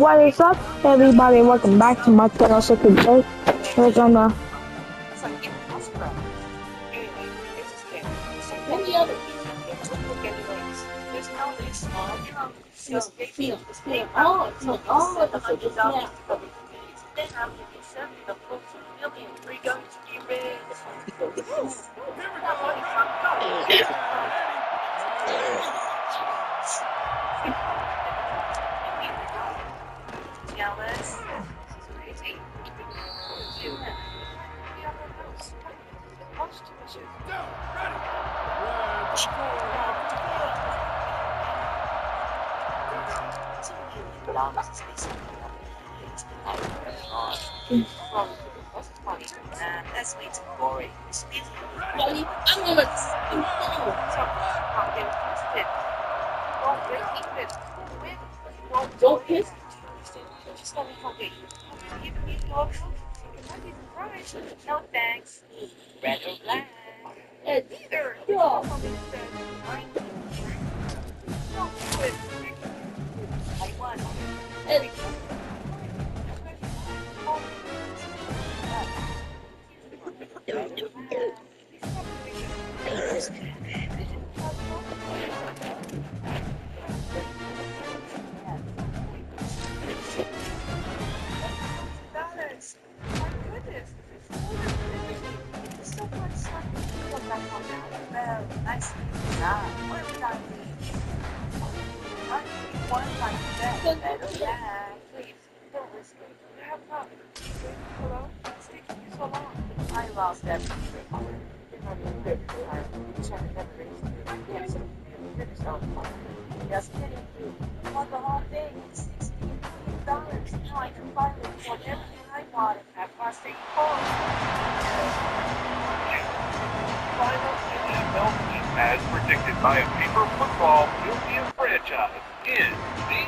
What is up, everybody? Welcome back to my channel. So today we're gonna as predicted by a paper football European franchise in the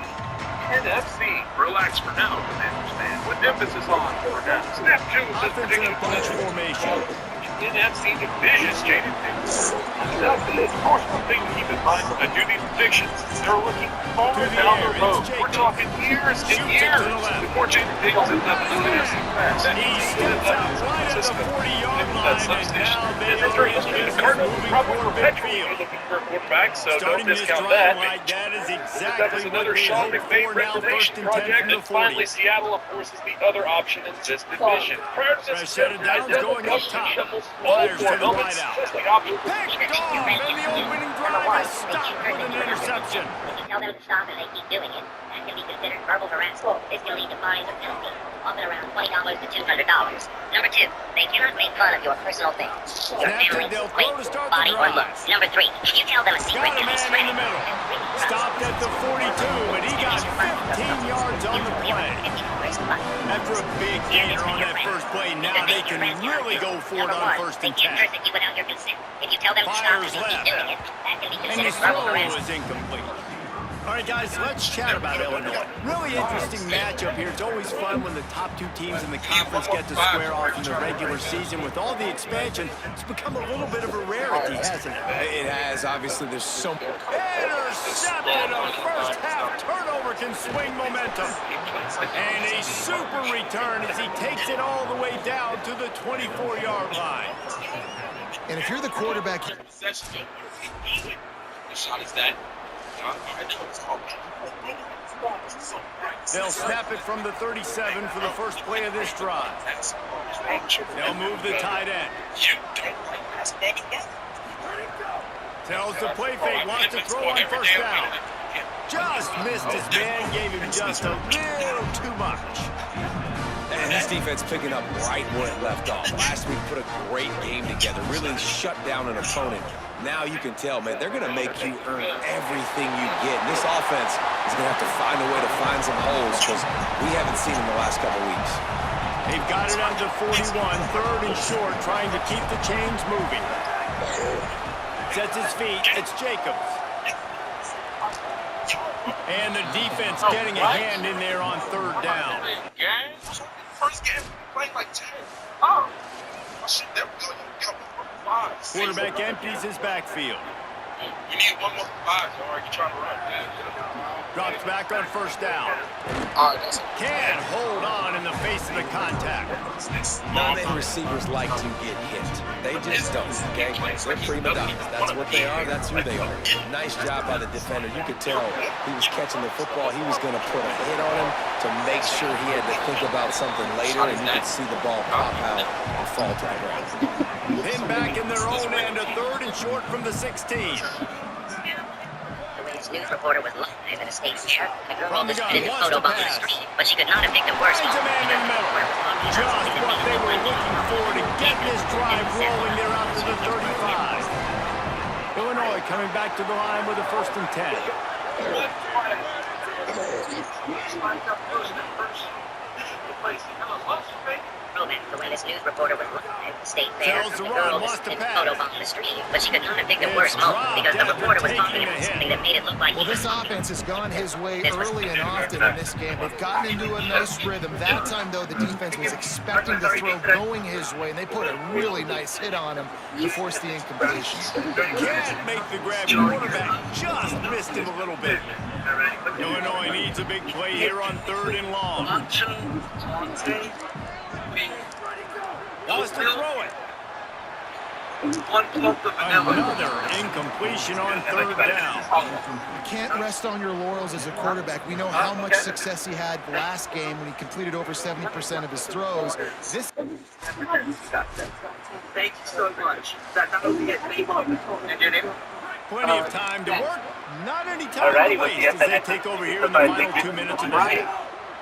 NFC. Relax for now, Commanders fan, with emphasis on for now. Step 2 of this prediction bunch formation. NFC division stated things. That's the most important thing to keep in mind when I do these predictions. They're looking far down the road. We're talking years and years before Jaden Daniels ends up in the NFC West. He steps out right at the 40-yard line, and now they are in business moving forward midfield. Looking for a quarterback, so Starting don't this discount drive that. like that is That was exactly another what they Sean hoped McVay for now. First renovation and 10 project, from the and finally 40. Seattle, of course, is the other option in this division. Prior to this, Shut it down, going up top. Fires to the wide out. Picked off, and the opening drive is stopped with an interception. If you tell them to stop and they keep doing it, that can be considered verbal harassment. This can lead to fines or penalty, often around $20 to $200. Number 2, they cannot make fun of your personal things. Your family, weight, body, or looks. Number 3, if you tell them a secret, Got a man in the middle. Stopped at the 42, but he got 15 yards on the play. After a big gainer on that first play, now they can really go for it on first and 10. If you tell them to stop and they keep doing it, that can be And his considered verbal throw harassment. was incomplete. All right, guys, let's chat about Illinois. Really interesting matchup here. It's always fun when the top two teams in the conference get to square off in the regular season. With all the expansion, it's become a little bit of a rarity, hasn't it? It has. Obviously, there's so much. Intercepted. A first half turnover can swing momentum. And a super return as he takes it all the way down to the 24-yard line. And if you're the quarterback, The shot is that. They'll snap it from the 37 for the first play of this drive. They'll move the tight end. Tells the play fake, wants to throw on first down. Just missed his man, gave him just a little too much. and this defense picking up right where it left off. Last week put a great game together, really shut down an opponent. Now you can tell, man, they're going to make you earn everything you get. And this offense is going to have to find a way to find some holes because we haven't seen them the last couple weeks. They've got it under 41, third and short, trying to keep the chains moving. Sets his feet, it's Jacobs. And the defense getting a hand in there on third down. First game, playing like 10. Oh, shit, there we go. Quarterback empties his backfield. You need one more five, so are you trying to run? Drops back on first down. Can't hold on in the face of the contact. Not many receivers like to get hit. They just don't, okay? They're prima donnas. That's what they are. That's who they are. Nice job by the defender. You could tell he was catching the football. He was going to put a hit on him to make sure he had to think about something later, and you could see the ball pop out and fall to the ground. Then back in their own end, a third and short from the 16. News reporter was live at a state fair. A girl From the was gun, spitting a wants photo to bomb on the pass. street, but she could not have picked a worse Finds a moment man in the middle. because Just what they were looking for to get this drive rolling there out to the 35. Illinois coming back to the line with a 1st and 10. The latest news reporter was live at the state fair. Tells the The run, girl was wants to spitting a pass. photo bomb on the street, but she could not have picked a It's worse moment dropped because the after reporter was talking taking a about hit. something that made it look like Well, he was this offense has gone his way early and often in this game. They've gotten into a nice rhythm. That time, though, the defense was expecting the throw going his way, and they put a really nice hit on him to force the incompletion. Can't make the grab. Quarterback just missed him a little bit. Illinois needs a big play here on 3rd and long. Wants to throw it. Another incompletion on 3rd down. You can't rest on your laurels as a quarterback. We know how much success he had last game when he completed over 70% of his throws. This Thank you so much. Plenty of time to work. Not any time to waste as they take over here in the final 2 minutes of the game.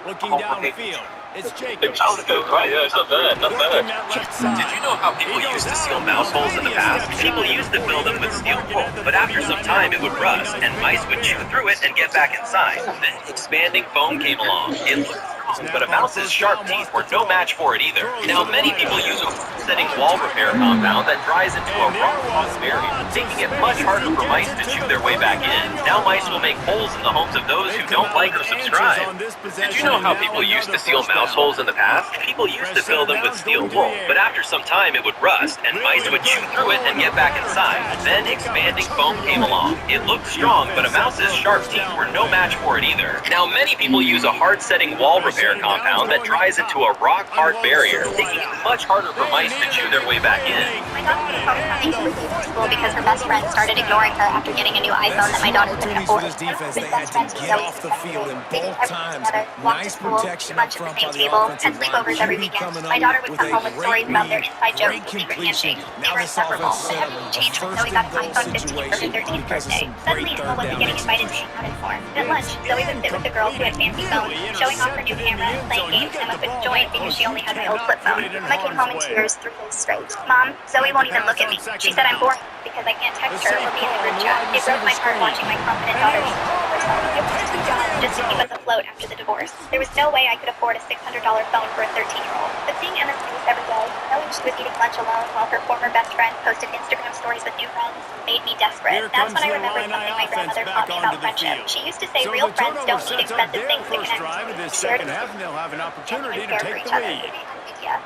Looking downfield. It's Jacob. Sounds good, right? Yeah, it's not bad, not Working bad. that left side. Did you know how people used to seal mouse holes in the past? People used to fill them with steel wool, but after some time it would rust, and mice would chew through it and get back inside. Then expanding foam came along. It looked strong, but a mouse's sharp teeth were no match for it either. Now many people use a setting wall repair compound that dries into a rock barrier, making it much harder for mice to chew their way back in. Now mice will make holes in the homes of those who don't like or subscribe. Did you know how people used to seal mouse holes in the past? People used to fill them with steel wool, but after some time it would rust, and mice would chew through it and get back inside. Then expanding foam came along. It looked strong, but a mouse's sharp teeth were no match for it either. Now many people use a hard-setting wall repair compound that dries into a rock-hard barrier, making it much harder for mice to chew their way back in. My daughter was homecoming to leave school because her best friend started ignoring her after getting a new iPhone that my daughter couldn't afford. For this defense, they His had best to friends get Zoe off the and field, and they did both everything times, together, walked to nice school, protection lunch up at the front by same the table, had offensive line. sleepovers every QB weekend. coming My up daughter would with come a home with stories great about their lead, inside jokes great and secret completion. handshakes. They Now were this inseparable. offense But set up everything a changed when first Zoe got and an goal iPhone 15 for her situation 13th because of birthday. some Suddenly, great Emma third wasn't down getting invited to execution. hang out anymore. At lunch, Zoe would sit with the girls who had fancy phones, showing off her new camera and playing games Emma couldn't join because she only had my old flip phone. Emma came home in tears 3 days straight. Mom, Zoe won't even look at me. She said I'm boring because I can't text her or be in the group chat. It broke my heart watching my confident daughter get a job just to keep us afloat after the divorce. There was no way I could afford a $600 phone for a 13-year-old. But seeing Emma's face every day, knowing she was eating lunch alone while her former best friend posted Instagram stories with new friends, made me desperate. That's when I remembered something my grandmother taught me about friendship. She used to say real friends don't need expensive things to connect. Shared They'll have an opportunity to care for take each the other. lead.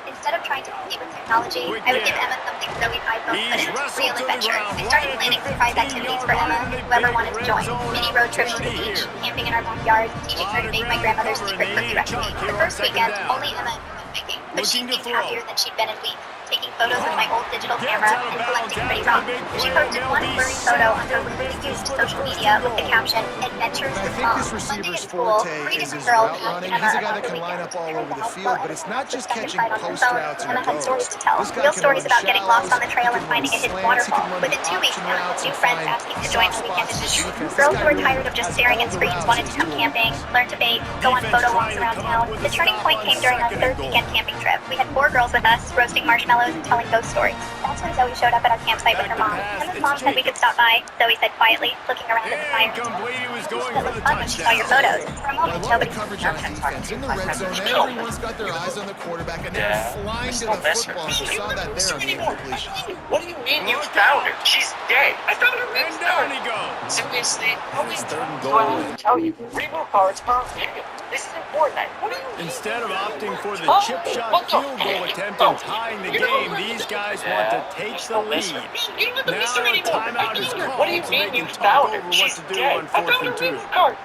Instead of trying to compete with technology, I would give Emma something Zoe's iPhone couldn't. Real adventure. I started planning surprise activities for Emma, whoever wanted to join. Mini road trips to the beach, camping in our backyard, teaching her to make my grandmother's secret cookie recipe. The first weekend, only Emma knew baking, but she seemed happier than she'd been in weeks. Taking photos with my old digital camera and collecting pretty rocks. She posted one blurry photo on her really used social media with the caption, Adventures I with think Mom. this Monday receiver's at school, forte 3 is different his girls route asked running. Emma He's a guy about that the can line weekend. up all over the Emma field, but helpful it's not and just second catching sight on her post phone. routes and Emma had stories goes. to tell. This guy Real can stories run about getting lost shallows, on the trail he and can finding a run hidden slants, he waterfall. can run Within 2 weeks, option Emma had routes new and friends find asking to join soft her weekend spots in adventure. defense. This Girls guy who were really tired of just has staring all at the screens routes wanted in to his come tool. camping, learn to bake, go on photo walks around town. The turning point came during our 3rd weekend camping trip. We had 4 girls with us, roasting marshmallows and telling ghost stories. That's when Zoe showed up at our campsite with her mom. Emma's mom said we could stop by. Zoe said quietly, looking around at the fire. Incomplete. He was going That for was the fun when she saw your touchdown. photos. For a I moment, love nobody the coverage on defense. In the red zone, everyone's got their eyes on the quarterback, and they're flying to the football. And you saw that there on the incompletion. What do you mean you found her? She's dead. I found her And down he goes. Seriously? How many It's 3rd and times do I goal. have to tell you? Reroll cards per game. This is important. What are you Instead of opting for the chip shot field goal attempt and tying the game, these guys want to take the lead. Now a timeout is What do you called so mean they you can talk fouled over her? what She's to do dead. on I 4th found and a 2. remote card.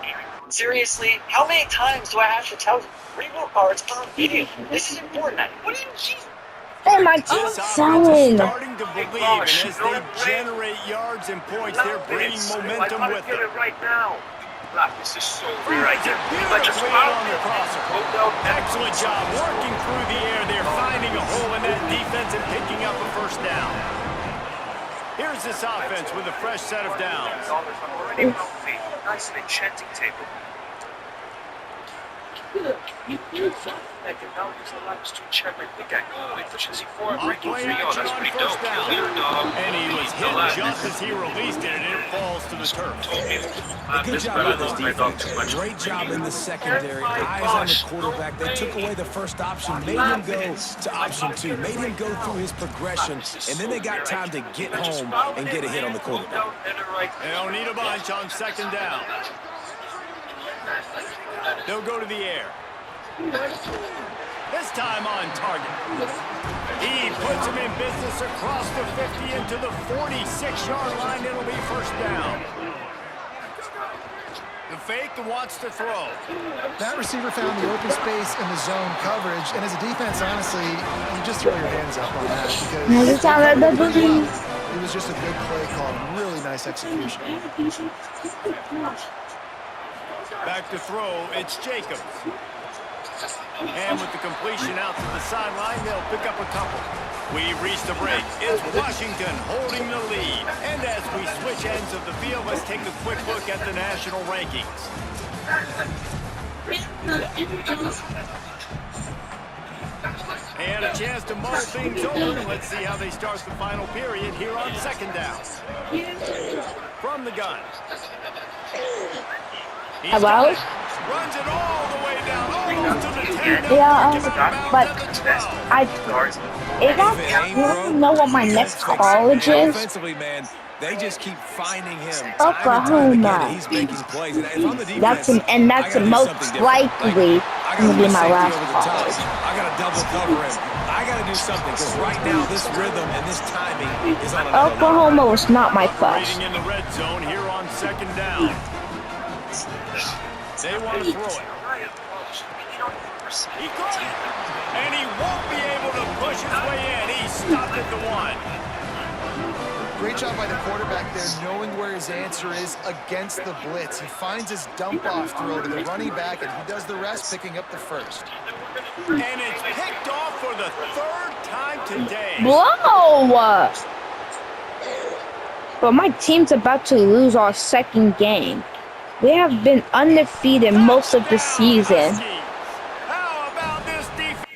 Seriously, how many times do I have to tell you? Remote cards are idiot. This is important. What do you mean? Hey, my This team's offense is selling. starting to believe, and as they generate yards and points, they're bringing momentum with them. right now. This is so Right there, beautifully on the crosser. Excellent job working through the air. They're finding a hole in that defense and picking up a first down. Here's this offense with a fresh set of downs. Nice and enchanting table. Play action on first down. And he was hit just as he released it, and it falls to the turf. Good job by this defense. Great job in the secondary. Eyes on the quarterback. They took away the first option, made him go to option 2, made him go through his progression, and then they got time to get home and get a hit on the quarterback. They don't need a bunch on second down. They'll go to the air. This time on target. He puts him in business across the 50 into the 46-yard line. It'll be first down. The fake wants to throw. That receiver found the open space in the zone coverage, and as a defense, honestly, you just throw your hands up on that because it was just a good play call, really nice execution. Back to throw, it's Jacobs. And with the completion out to the sideline, they'll pick up a couple. We've reached the break. It's Washington holding the lead. And as we switch ends of the field, let's take a quick look at the national rankings. And a chance to mull things over. Let's see how they start the final period here on second down. From the gun. Hello? Runs it all the way down, almost to the 10. But I don't know what my next college is. Offensively, man, they just keep finding him. Oklahoma. He's making plays. And if I'm the defense, That's most likely going to be my last college. I got to double cover him. I got to do something because right now this rhythm and this timing is on another Oklahoma was not my first. Operating in the red zone here on second down. They want to throw it. He caught it. And he won't be able to push his way in. He stopped at the 1. Great job by the quarterback there, knowing where his answer is against the blitz. He finds his dump-off throw to the running back, and he does the rest, picking up the first. And it's picked off for the 3rd time today. Whoa! But my team's about to lose our second game. They have been undefeated most of the season. How about this defense?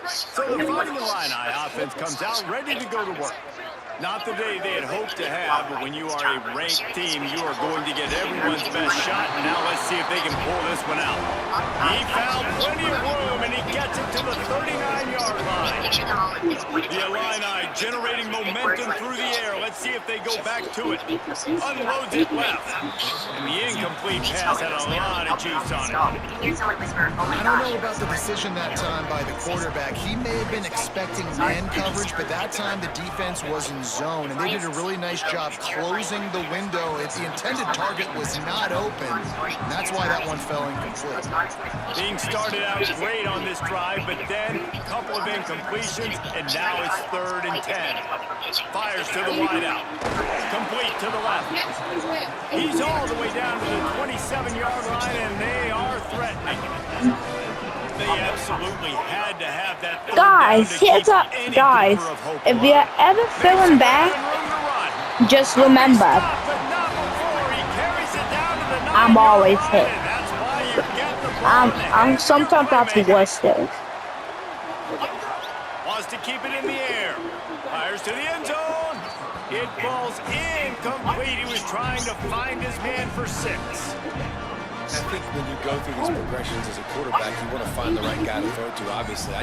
So the Fighting Illini offense comes out ready to go to work. Not the day they had hoped to have, but when you are a ranked team, you are going to get everyone's best shot. And now let's see if they can pull this one out. He found plenty of room, and he gets it to the 39-yard line. The Illini generating momentum through the air. Let's see if they go back to it. Unloads it left. And the incomplete pass had a lot of juice on it. I don't know about the decision that time by the quarterback. He may have been expecting man coverage, but that time the defense was in zone, and they did a really nice job closing the window. If the intended target was not open, and that's why that one fell incomplete. Being started out great on this drive, but then a couple of incompletions, and now it's 3rd and 10. Fires to the wideout. Complete to the left. He's all the way down to the 27-yard line, and they are threatening. They absolutely had to have that. Guys, here's up. Guys, if you're ever feeling bad, just remember, I'm always hit. I'm sometimes that's worse though. Wants to keep it in the air. Fires to the end zone. It falls incomplete. He was trying to find his man for 6. I think when you go through these progressions as a quarterback, you want to find the right guy to throw to, obviously. I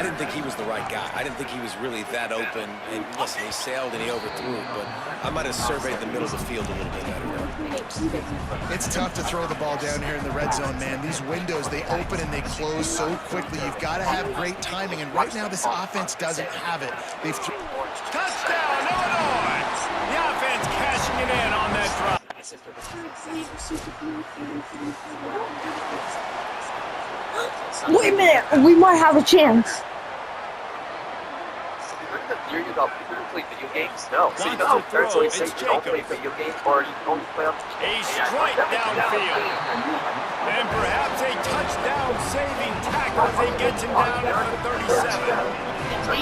didn't think he was the right guy. I didn't think he was really that open. And listen, he sailed and he overthrew it, but I might have surveyed the middle of the field a little bit better. It's tough to throw the ball down here in the red zone, man. These windows, they open and they close so quickly. You've got to have great timing, and right now this offense doesn't have it. Touchdown, Illinois! The offense cashing it in on that drive. Wait a minute, we might have a chance. Heard the theory about people who play video games? No. So you know how parents always say you don't play video games or you only play on A strike downfield. And perhaps a touchdown-saving tackle as they get him down at the 37. And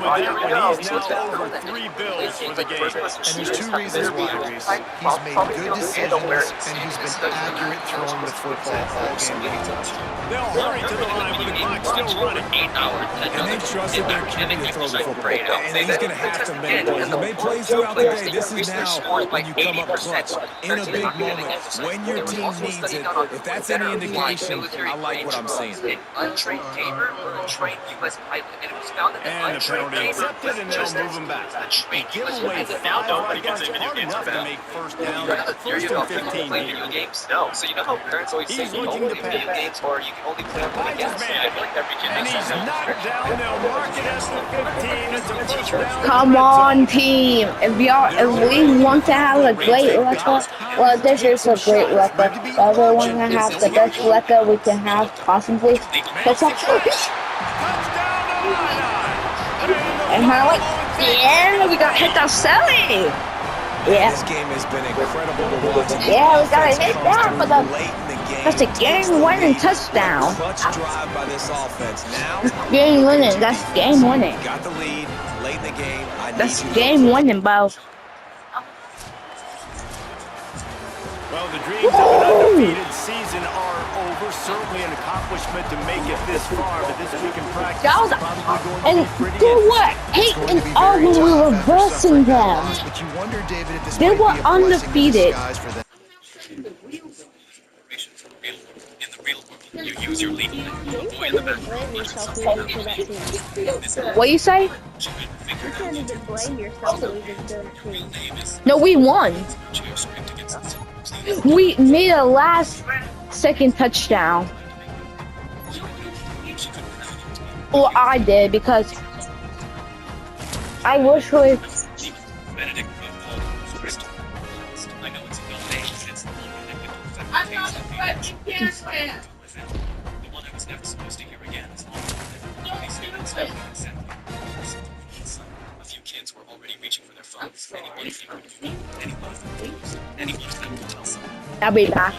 with that one, he's now over 3 bills for the game. And there's 2 reasons why, Reese. He's made good decisions, and he's been accurate throwing the football all game long. They'll hurry to the line with the clock still running. And they trusted their QB to throw the football. And he's going to have to make plays. He made plays throughout the day. This is now when you come up clutch in a big moment when your team needs it. If that's any indication, I like what I'm seeing. Untrained gamer or untrained U.S. pilot, and it was found that And the penalty accepted, and they'll move him back. Give away 5 right yards, hard enough to make first down. First and 15 play here. video games? No. So you know how parents always say He's you looking only to play video pass. games or you can only play on Finds video his games? man. I feel like every kid And has he's that. knocked down. They'll mark it as the 15. It's a first down. Come on, team. If we want to have a great record, well, this is a great record. If we want to have the best record we can have, possibly. That's actually. And we're like, yeah, we got hit ourselves. Yeah. This game has been incredible to watch. Yeah, we gotta hit that for the. Late in the game. That's a game-winning touchdown. Clutch drive by this offense. Now, Game-winning. That's game-winning. got the lead late in the game. That's game-winning, bro. Well, the dreams of an undefeated season are over. Certainly an accomplishment to make it this far, but this week in practice That was, is probably going to and be pretty they were It's going to 8 be and very 0 when we tough were after reversing suffering that them. loss, but you wonder, David, if this They might were be a blessing in undefeated. disguise for them. In the real world, you use your lead. Avoid the back. Blame yourself for losing to that team. What you say? You can't even blame yourself for losing to that team. No, we won. We made a last-second touchdown. Well, I did because I wish we. Benedict football, Crystal. I know it's a name, it's I'm not the one I was never supposed to hear again as long as they students have been sent. A few kids were already reaching for their phones. Anyone of them could tell someone. I'll be back.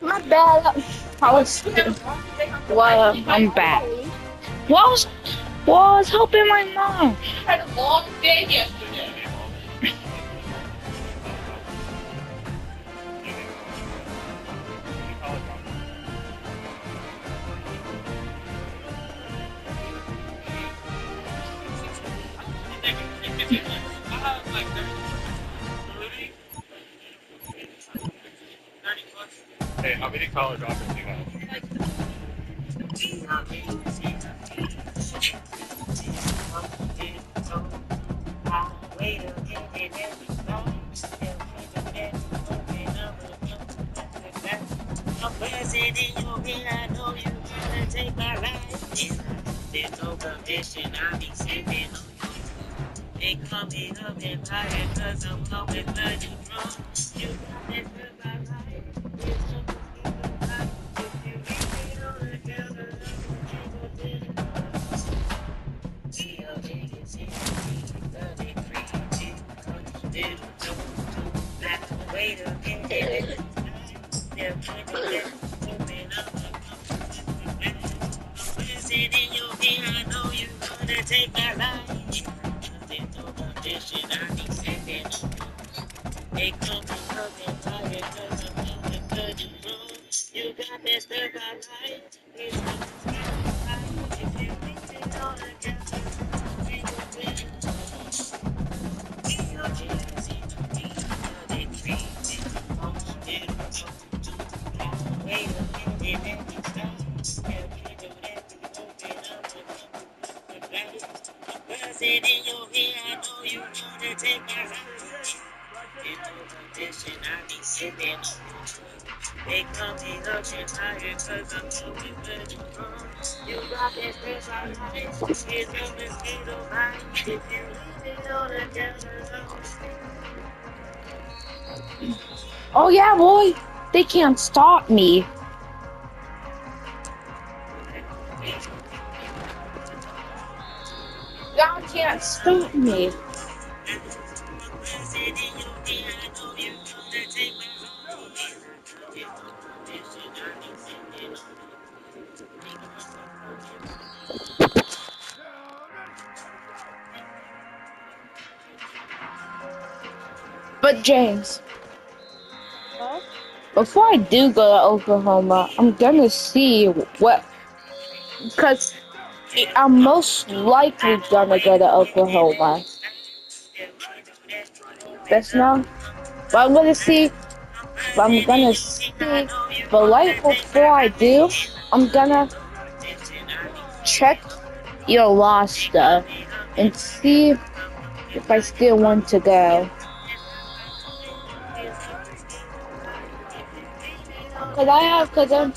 My bad. I was. Well, I'm back. Was helping my mom. Had a long day yesterday. Hey, how many college offers do you have? They call me up and higher cause I'm always bloody drunk. You got that good by life. It's just if you leave me on the counter, wait a minute. Listen in your ear, I know you're gonna take my life. There's no condition I be sitting on. They come from looking tired cause I'm feeling good and wrong. You got that stuff I like. It's not if you leave it on the counter, we go win. Your jeans in the deep, they treat it. Wait a minute, let me stop. Yeah, we do that to open up the buzzing in your head, I know you wanna take my life. In no condition, I be sitting on. They call me up and higher cause I'm moving good and wrong. You got that stress I like. It's on the state of mind. If you leave it on the counter, Oh yeah, boy. They can't stop me. Y'all can't stop me. But James, before I do go to Oklahoma, I'm gonna see what, because I'm most likely gonna go to Oklahoma. That's now, but I'm gonna see. But I'm gonna see. But right before I do, I'm gonna check your roster and see if I still want to go. Cause I'm.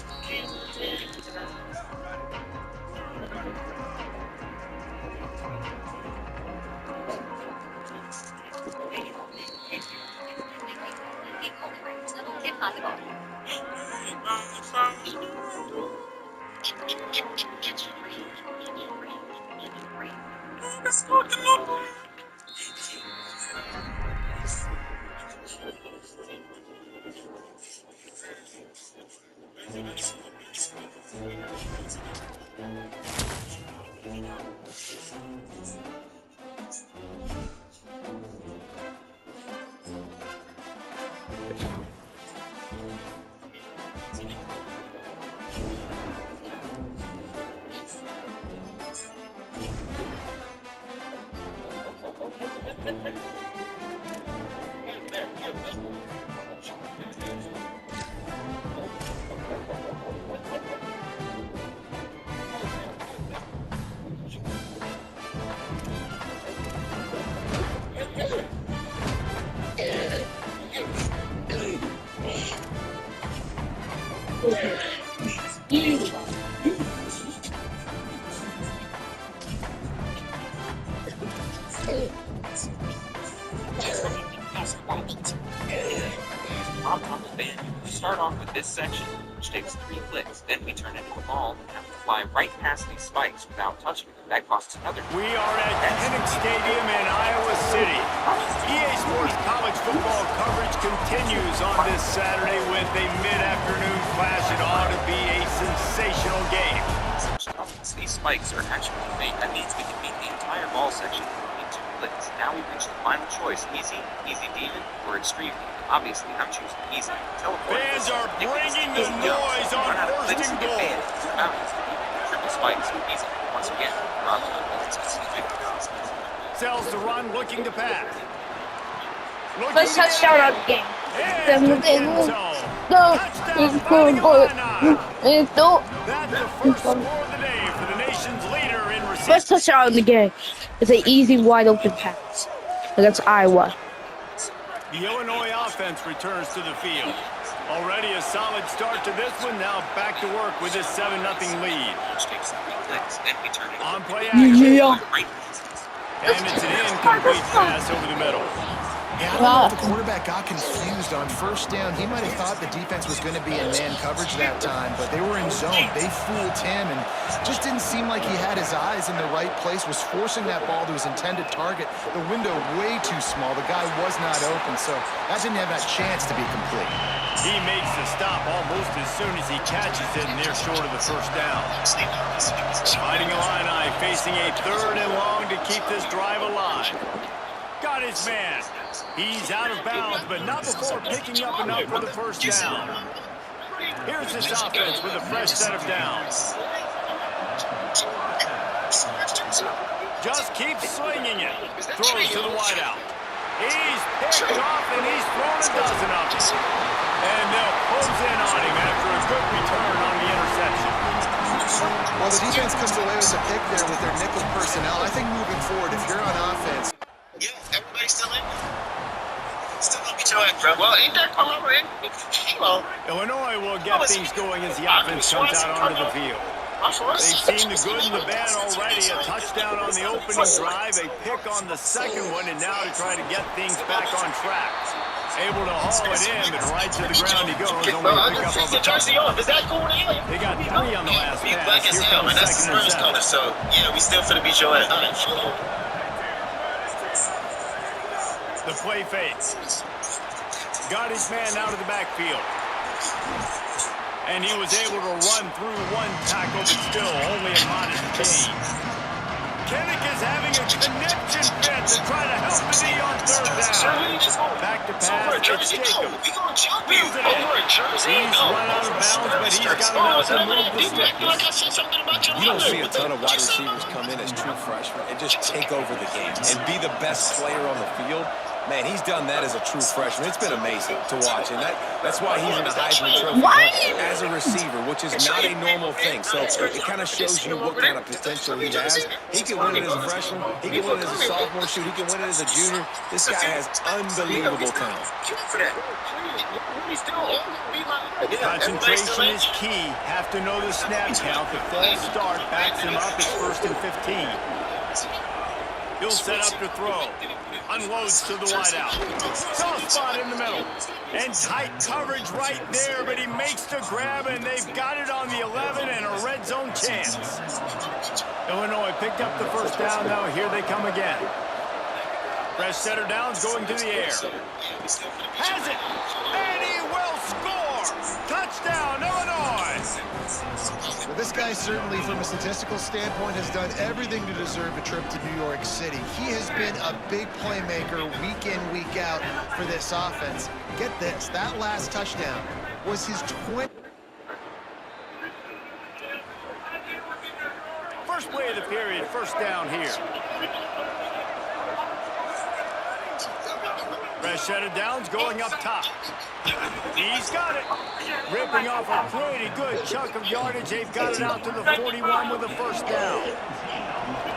On the fan, we start off with this section, which takes 3 clicks. Then we turn into a ball and have to fly right past these spikes without touching them. That costs another. We are at Kinnick Stadium in Iowa City. EA Sports college football coverage continues on this Saturday with a mid-afternoon clash. It ought to be a sensational game. These spikes are actually made. That means we can beat the entire ball section in 2 clicks. Now we reach the final choice: easy, easy demon, or extreme. Obviously, I'm choosing easy. Teleport. Fans are bringing the noise on first and goal. Triple spikes with easy. Once again, Sells the run, looking to pass. First touchdown of the game. And to the end zone. Touchdown, finding a line out. That's the first score of the day for the nation's leader in receiving. First touchdown of the game. It's an easy, wide open pass against Iowa. The Illinois offense returns to the field. Already a solid start to this one. Now back to work with this 7-0 lead. On play action. Yeah. And it's an incomplete pass over the middle. Yeah, I don't know if the quarterback got confused on first down. He might have thought the defense was going to be in man coverage that time, but they were in zone. They fooled him and just didn't seem like he had his eyes in the right place, was forcing that ball to his intended target. The window way too small. The guy was not open, so that didn't have that chance to be complete. He makes the stop almost as soon as he catches it, and they're short of the first down. Fighting Illini facing a 3rd and long to keep this drive alive. Got his man. He's out of bounds, but not before picking up enough for the first down. Here's this offense with a fresh set of downs. Just keeps slinging it. Throws to the wideout. He's picked off, and he's thrown a dozen of them. And they'll close in on him after a good return on the interception. Well, the defense comes away with a pick there with their nickel personnel. I think moving forward, if you're on offense, Yeah, everybody's still in. Still gonna get your ass, bro. Well, ain't that all over it? Hello. Illinois will get things going as the offense comes out onto the field. They've seen the good and the bad already. A touchdown on the opening drive, a pick on the second one, and now to try to get things back on track. Able to haul it in, but right to the ground he goes. Only a pick up of a touchdown. Is that cool now? They got 3 on the last We pass. black as Here hell, comes man. That's the 2nd and first 7. quarter, so yeah, we still finna beat your ass. The play fades. Got his man out of the backfield. And he was able to run through 1 tackle, but still only a modest gain. Kinnick is having a connection fit to try to help the D on 3rd down. Back to pass, it's Jacob. Wheels it in. He's run out of bounds, but he's got enough to move the sticks. You don't see a ton of wide receivers come in as true freshmen and just take over the game and be the best player on the field. Man, he's done that as a true freshman. It's been amazing to watch, and that's why he's in the Heisman Trophy as a receiver, which is not a normal thing. So it kind of shows you what kind of potential he has. He can win it as a freshman. He can win it as a sophomore. Shoot, he can win it as a junior. This guy has unbelievable talent. Concentration is key. Have to know the snap count. The false start backs him up. It's 1st and 15. He'll set up to throw. Unloads to the wideout. Soft spot in the middle. And tight coverage right there, but he makes the grab, and they've got it on the 11 and a red zone chance. Illinois picked up the first down. Now here they come again. Fresh setter downs going to the air. Has it, and he will score. Touchdown, Illinois. well, this guy certainly, from a statistical standpoint, has done everything to deserve a trip to New York City. He has been a big playmaker week in, week out for this offense. Get this, that last touchdown was his 20th. First play of the period, first down here. Fresh set of downs going up top. He's got it. Ripping off a pretty good chunk of yardage. They've got it out to the 41 with a first down.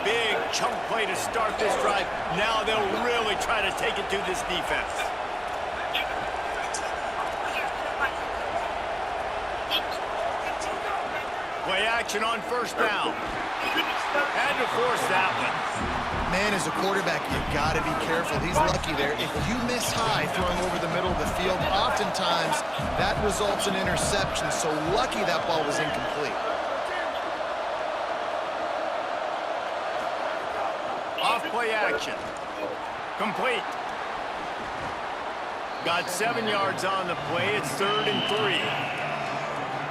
Big chunk play to start this drive. Now they'll really try to take it to this defense. Play action on first down. Had to force that one. Man, as a quarterback, you got to be careful. He's lucky there. If you miss high throwing over the middle of the field, oftentimes that results in interception. So lucky that ball was incomplete. Off play action. Complete. Got 7 yards on the play. It's 3rd and 3.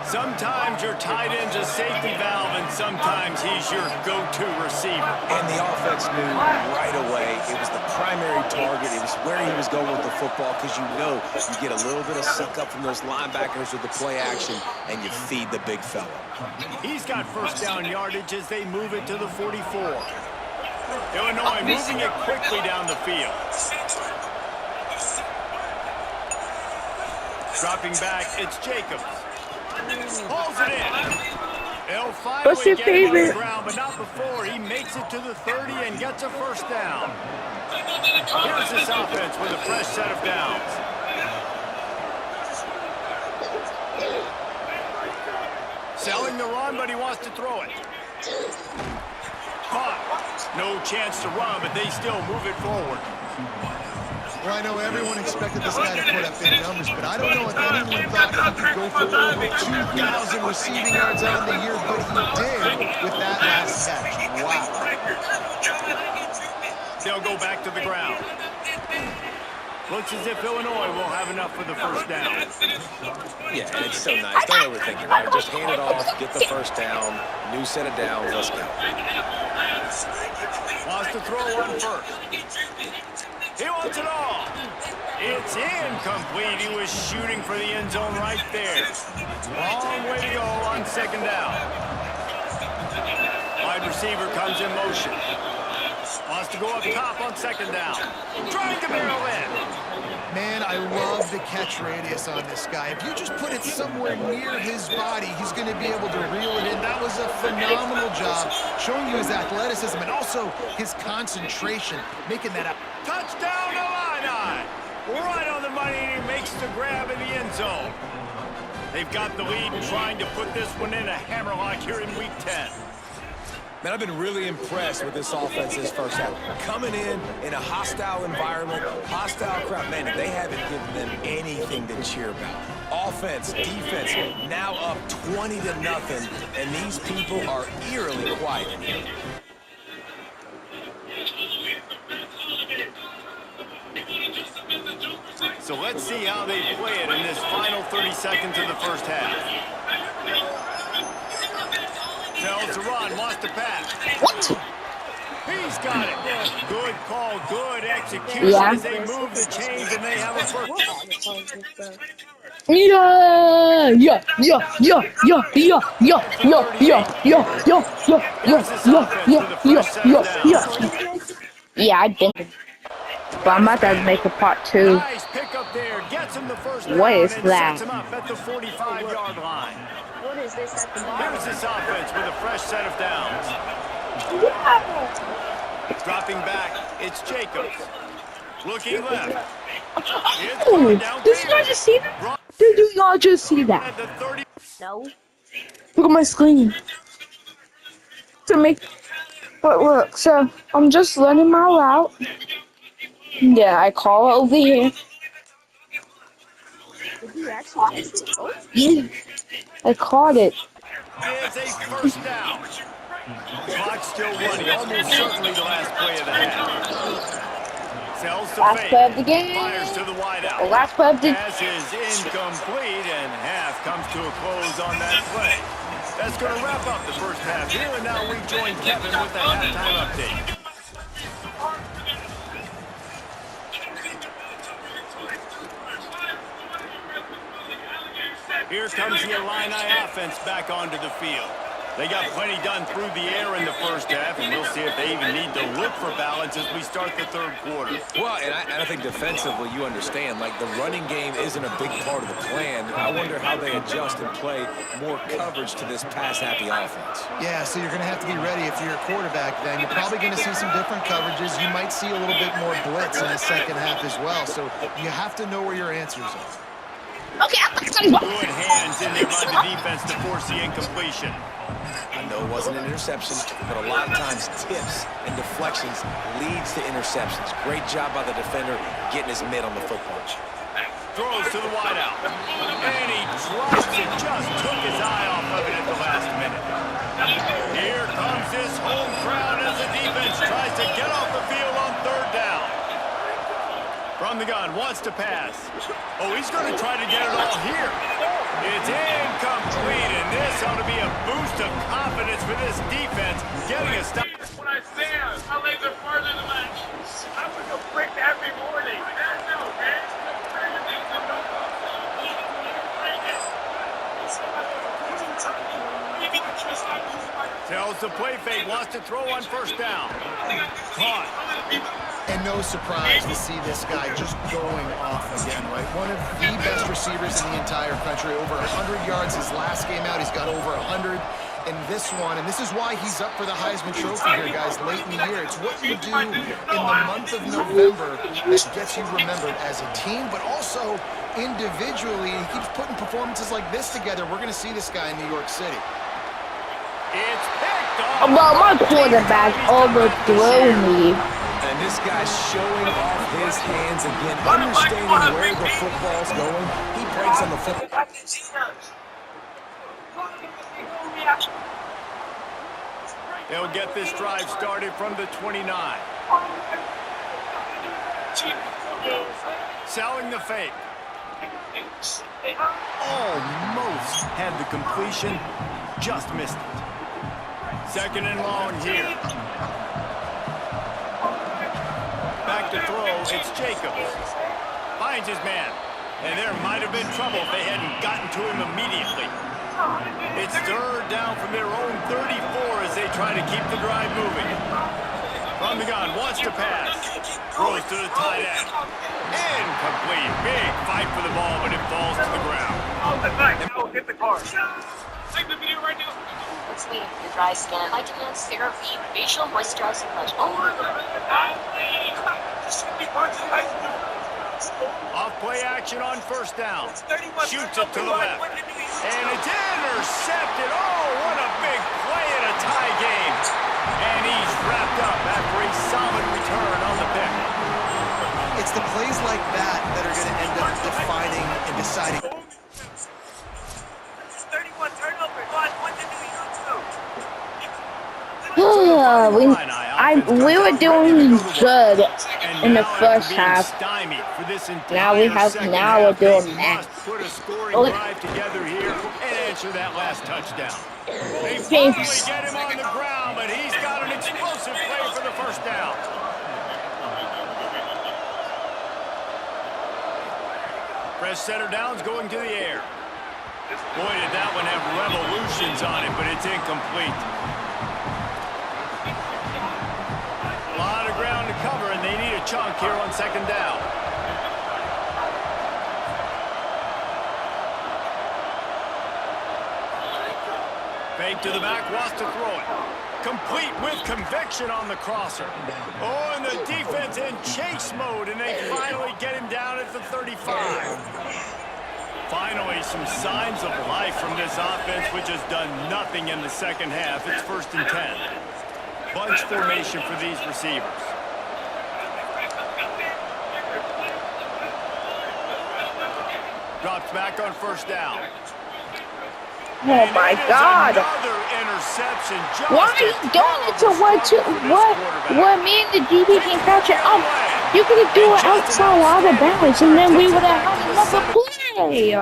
Sometimes your tight end's a safety valve, and sometimes he's your go-to receiver. And the offense knew right away it was the primary target. It was where he was going with the football, because you know you get a little bit of suck up from those linebackers with the play action, and you feed the big fella. He's got first down yardage as they move it to the 44. Illinois moving it quickly down the field. Dropping back, it's Jacobs. Pulls it in. He'll What's your finally get him on the favorite? ground, but not before. He makes it to the 30 and gets a first down. Here's this offense with a fresh set of downs. Selling the run, but he wants to throw it. Caught. No chance to run, but they still move it forward. Well, I know everyone expected this guy to put up big numbers, but I don't know if anyone thought he could go for over 2,000 receiving yards on the year, but he did with that last catch. Wow. They'll go back to the ground. Looks as if Illinois will have enough for the first down. Yeah, and it's so nice. Don't overthink it, right? Just hand it off, get the first down, new set of downs, let's go. Wants to throw one first. He wants it all. It's incomplete. He was shooting for the end zone right there. Long way to go on second down. Wide receiver comes in motion. Wants to go up top on second down. Trying to barrel in. Man, I love the catch radius on this guy. If you just put it somewhere near his body, he's going to be able to reel it in. That was a phenomenal job, showing you his athleticism and also his concentration, making that up. Touchdown Illini! Right on the money, and he makes the grab in the end zone. They've got the lead and trying to put this one in a hammerlock here in Week 10. Man, I've been really impressed with this offense this first half. Coming in a hostile environment, hostile crowd, man, they haven't given them anything to cheer about. Offense, defense, now up 20-0, and these people are eerily quiet in here. So let's see how they play it in this final 30 seconds of the first half. Tells to run, wants to pass. What? He's got it. Good call, good execution as they move the chains and they have a first. Yeah, yeah, yeah, yeah, yeah, yeah, yeah, yeah, yeah, yeah. Yeah, I did. But I'm about to make a part 2. Nice pick up there. Gets him the first What is and that? sets him up at the 45-yard line. What is this at the bottom? Here's this offense with a fresh set of downs. Dropping back, it's Jacobs. Looking left. It's Ooh, going did downfield. you guys just see that? Did you y'all just see that? At the 30. No. Look at my screen. To make, but look, so I'm just running my route. Yeah, I call it over here. Did you actually test it? Oh, Yeah, I caught it. It's a first down. Clock still running. Almost certainly the last play of the half. Sells to Last fake. play of the game. Fires to the The wideout. last play of the Pass is incomplete, and half comes to a close on that play. That's going to wrap up the first half here, and now we join Kevin with the halftime update. Here comes the Illini offense back onto the field. They got plenty done through the air in the first half, and we'll see if they even need to look for balance as we start the third quarter. Well, and I think defensively, you understand, like the running game isn't a big part of the plan. I wonder how they adjust and play more coverage to this pass-happy offense. Yeah, so you're going to have to be ready if you're a quarterback then. You're probably going to see some different coverages. You might see a little bit more blitz in the second half as well. So you have to know where your answers are. Okay, I'm Good hands in there by the defense to force the incompletion. I know it wasn't an interception, but a lot of times tips and deflections leads to interceptions. Great job by the defender getting his mitt on the football. Throws to the wideout. And he drops it. Just took his eye off of it at the last minute. Here comes this home crowd as the defense tries to get off the field on third down. From the gun, wants to pass. Oh, he's going to try to get it all here. It's incomplete, and this ought to be a boost of confidence for this defense. Getting a stop. When I stand, my legs are farther than my knees. I would go brick every morning. That's no, man. Tells the play fake, wants to throw on first down. Caught. And no surprise to see this guy just going off again, right? One of the best receivers in the entire country. Over 100 yards his last game out. He's got over 100 in this one. And this is why he's up for the Heisman Trophy here, guys, late in the year. It's what you do in the month of November that gets you remembered as a team, but also individually. He keeps putting performances like this together. We're going to see this guy in New York City. It's picked off. Well, my quarterback overthrew me. And this guy's showing off his hands again, understanding where the football's going. He breaks on the football. They'll get this drive started from the 29. Selling the fake. Almost had the completion, just missed it. Second and long here. Back to throw, it's Jacobs. Finds his man. And there might have been trouble if they hadn't gotten to him immediately. It's third down from their own 34 as they try to keep the drive moving. From the gun, wants to pass. Throws to the tight end. Incomplete. Big fight for the ball, but it falls to the ground. Hit the car. Take the video right now. Let's leave your dry skin. Vitamin CeraVe facial moisturizing lotion. Off play action on first down. Shoots it to the left. And it's intercepted. Oh, what a big play in a tie game. And he's wrapped up after a solid return on the pick. It's the plays like that that are going to end up defining and deciding. 31 turnovers. What did you we were doing good in the first half. Now we're doing that. Put a scoring drive together here and answer that last touchdown. They finally get him on the ground, but he's got an explosive play for the first down. Fresh center down's going to the air. Boy, did that one have revolutions on it, but it's incomplete. A lot of ground to cover, and they need a chunk here on second down. Fake to the back, wants to throw it. Complete with conviction on the crosser. Oh, and the defense in chase mode, and they finally get him down at the 35. Finally, some signs of life from this offense, which has done nothing in the second half. It's 1st and 10. Bunch formation for these receivers. Drops back on first down. Oh my God! Interception. Why are you doing it to what me and the DB can catch it up? You could have do it outside out of bounds, and then we would have had another play.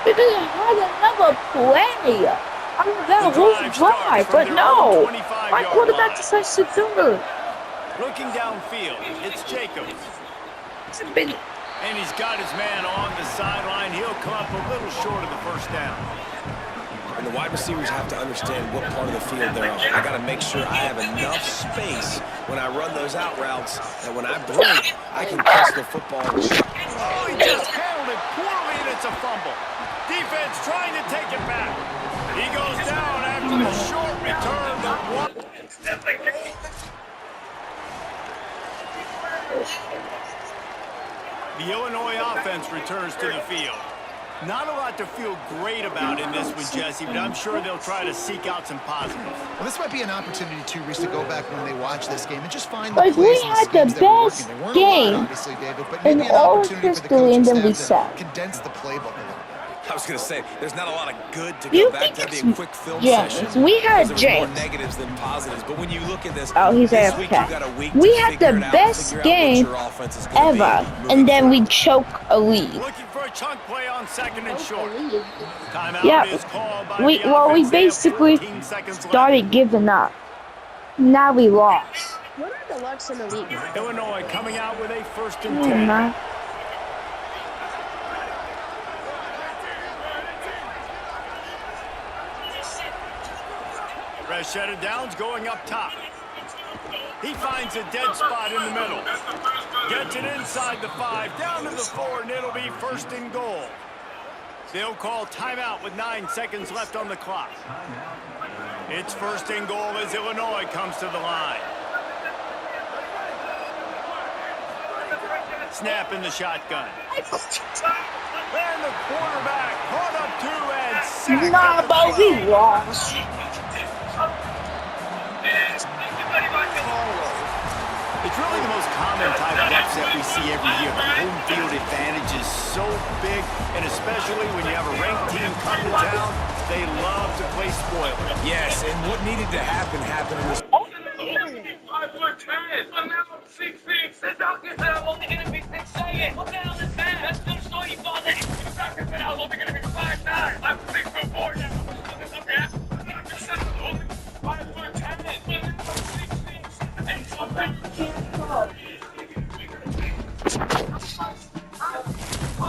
We could have had another play on that whole drive, but no. My quarterback decides to do it. Looking downfield, it's Jacobs. It's been. And he's got his man on the sideline. He'll come up a little short of the first down. And the wide receivers have to understand what part of the field they're on. I got to make sure I have enough space when I run those out routes that when I break, I can catch the football. Oh, he just handled it poorly, and it's a fumble. Defense trying to take it back. He goes down after the short return. The Illinois offense returns to the field. Not a lot to feel great about in this one, Jesse, but I'm sure they'll try to seek out some positives. Well, this might be an opportunity, too, Reese, to go back when they watch this game and just find the Like, we plays and the had the schemes that were working. best There weren't a game lot, obviously, David, but in maybe an all of opportunity for the history, and coaching then we staff said, to condense the playbook a little bit. I was going to say, there's not a lot of good to "Do you go back think to. That'd it's be a quick film James?" session. We had Because there was more James. negatives than positives. But when you look at this, Oh, he's this week AFK. you've got a week We to had figure the it out, best figure out game what your offense is gonna be ever, moving and then we forward. choke a lead. Looking for a chunk play on second and short. Timeout Yeah, is called by we the well we offense. They have basically 14 seconds left. started giving up. Now we lost. What are the locks in the league? Illinois coming out with a 1st and Oh, 10. man. Rashida Downs going up top. He finds a dead spot in the middle. Gets it inside the 5, down to the 4, and it'll be 1st and goal. They'll call timeout with 9 seconds left on the clock. It's 1st and goal as Illinois comes to the line. Snap in the shotgun. And the quarterback caught up 2 and sacked. Nah, but we lost. It's really the most common type of upset we see every year. The home field advantage is so big, and especially when you have a ranked team come to town, they love to play spoiler. Yes, and what needed to happen happened in this. 5'10". I'm now 6'6". The doctor said I'm only gonna be 6'7". What the hell is that? That's no story, you father. The doctor said I was only gonna be 5'9". I'm 6'4" now. The doctor said I was only 5'10". I'm 6'6". And something. I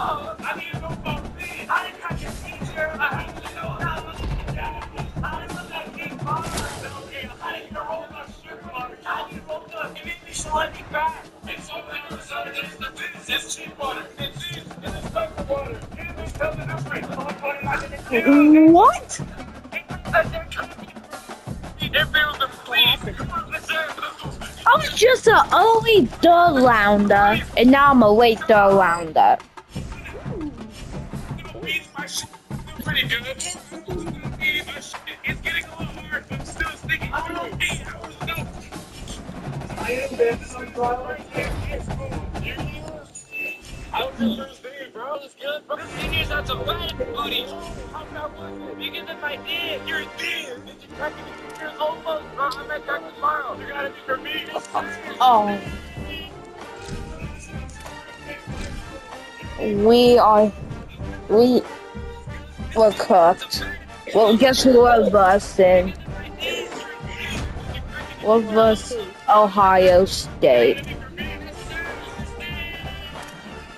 need to know about me. I didn't catch a teacher. I need to know how to look at that. I didn't look at King Father. I didn't get a roll up sugar on it. I didn't roll up. You made me so let me back. It's something on the side of this. The this. It's cheap water. It's this. And it's stuff water. You just tell the difference. I'm putting my name. What? I was just an early third rounder, and now I'm a late third rounder. Pretty good. It's getting a little hard, but still sticking. I don't know. I am bad. I'm trying right there. I was just first thing, bro. It's good. Bro, this is not some bad booty. I'm not one bigger than my dad. You're a dad. Did you crack it 2 years old, bro? I'm at Dr. Tomorrow. You gotta be for me. Oh. We're cooked. Well, guess who we're busting? We're busting Ohio State.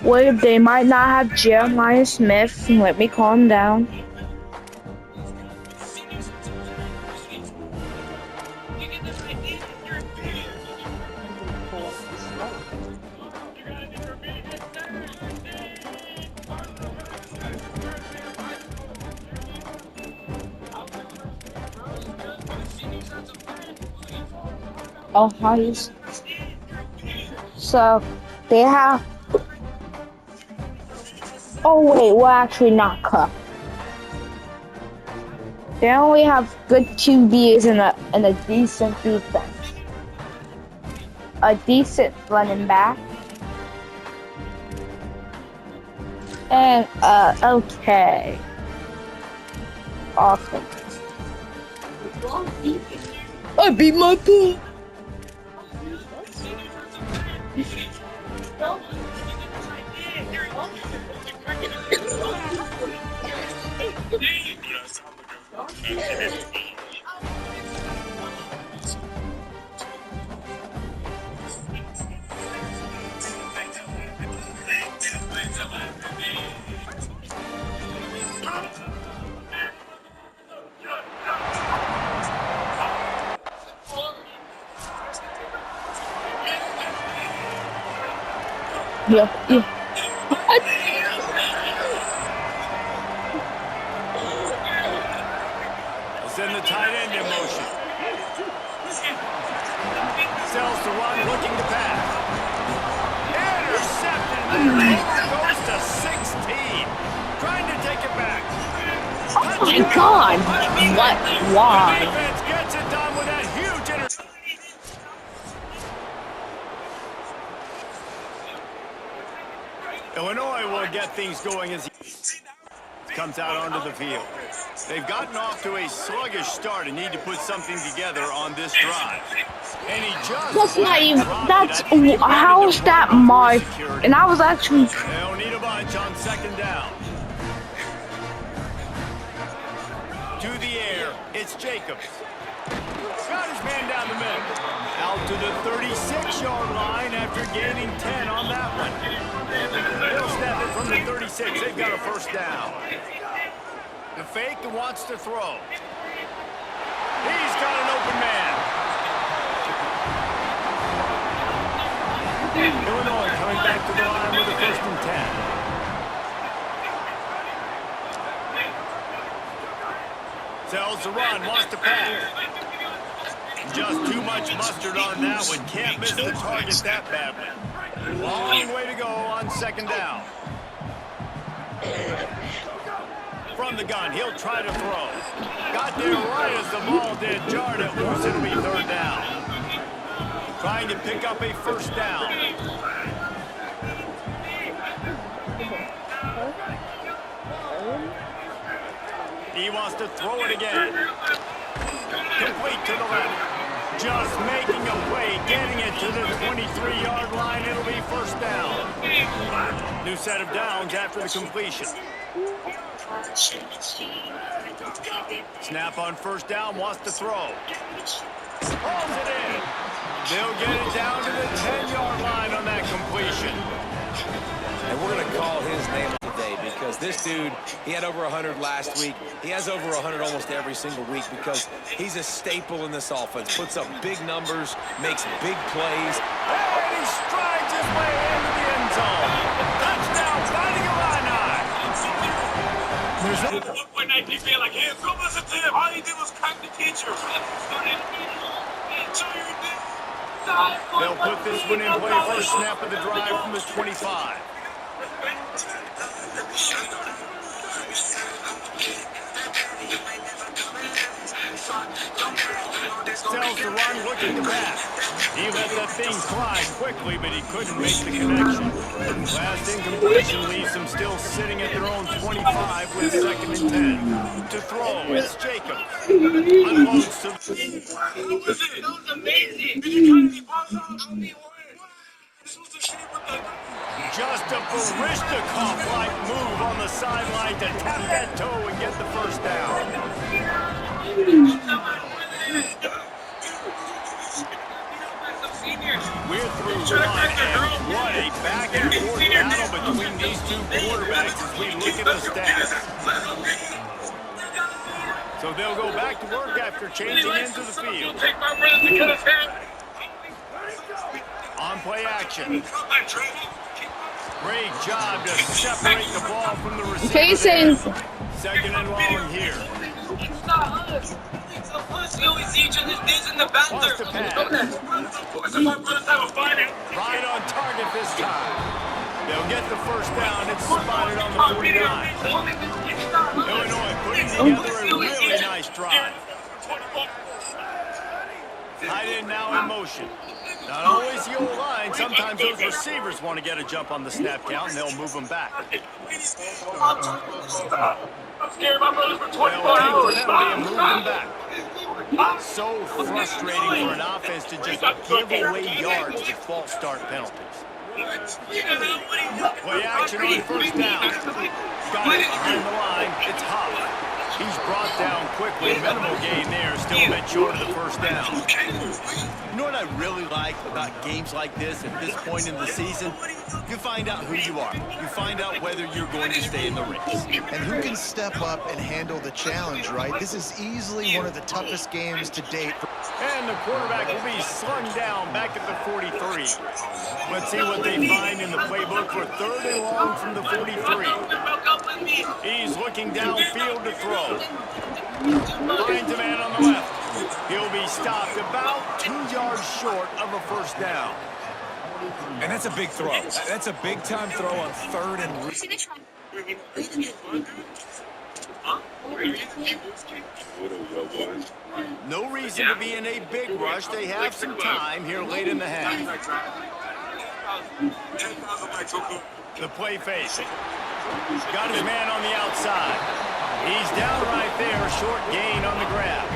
Wait, they might not have Jeremiah Smith. Let me calm down. Ohio State. So they have. Oh wait, we're actually not cooked. They only have good QBs and a decent defense. A decent running back. And okay. Offense. I beat my bull. Yeah. Send the tight end in motion. Sells to run, looking to pass. Intercepted. Goes to 16. Trying to take it back. Oh my God! What? Why? The defense gets it done with that huge interception. Illinois will get things going as he comes out onto the field. They've gotten off to a sluggish start and need to put something together on this drive. And he just That's not even. That's how's that my? And I was actually. They'll need a bunch on second down. To the air, it's Jacobs. Got his man down the middle. Out to the 36-yard line after gaining 10 on that one. They'll snap it from the 36. They've got a first down. The fake wants to throw. He's got an open man. Illinois coming back to the line with a first and 10. Sells the run, wants to pass. Just too much mustard on that one. Can't miss the target that badly. Long way to go on second down. From the gun, he'll try to throw. Got there right as the ball did. Jarred it loose. It'll be third down. Trying to pick up a first down. He wants to throw it again. Complete to the left. Just making a play, getting it to the 23-yard line. It'll be first down. New set of downs after the completion. Snap on first down, wants to throw. Hauls it in. They'll get it down to the 10-yard line on that completion. And we're going to call his name today because this dude, he had over 100 last week. He has over 100 almost every single week because he's a staple in this offense. Puts up big numbers, makes big plays. And he strides his way into the end zone. Touchdown, fighting Illini. One night they feel like, hey, go listen to him. All he did was crack the teacher. They'll put this one in play for a snap of the drive from the 25. Sells the run, looking to pass. He let that thing fly quickly, but he couldn't make the connection. Last incompletion leaves them still sitting at their own 25 with second and 10. To throw, it's Jacobs. Unloads to... That was amazing. Did you cut any balls out? This was the shape of the... Just a Barishnikov-like move on the sideline to tap that toe and get the first down. We're through one, and what a back-and-forth battle between these two quarterbacks as we look at the stats. So they'll go back to work after changing into the field. On play action. Great job to separate the ball from the receiver. Facing. Second and long here. It's not us. It's a pussy. We always see each other's things in the Wants to bathroom. pass. Right on target this time. They'll get the first down. It's spotted on the 49. Illinois putting together a really nice drive. Tight end now in motion. Not always the old line. Sometimes those receivers want to get a jump on the snap count, and they'll move them back. They'll take the penalty and move them back. So frustrating for an offense to just give away yards with false start penalties. Play action on first down. Got it behind the line. It's Hop. He's brought down quickly. Minimal gain there. Still a bit short of the first down. You know what I really like about games like this at this point in the season? You find out who you are. You find out whether you're going to stay in the race. And who can step up and handle the challenge, right? This is easily one of the toughest games to date. And the quarterback will be slung down back at the 43. Let's see what they find in the playbook for third and long from the 43. He's looking downfield to throw. Finds a man on the left. He'll be stopped about 2 yards short of a first down. And that's a big throw. That's a big-time throw on 3rd and... No reason to be in a big rush. They have some time here late in the half. The play fake. Got his man on the outside. He's down right there. Short gain on the grab.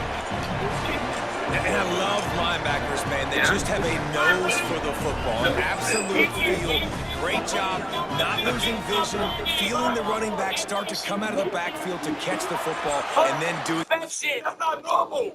And I love linebackers, man. They just have a nose for the football, an absolute feel. Great job not losing vision, feeling the running back start to come out of the backfield to catch the football, and then do it. That's it. That's not normal.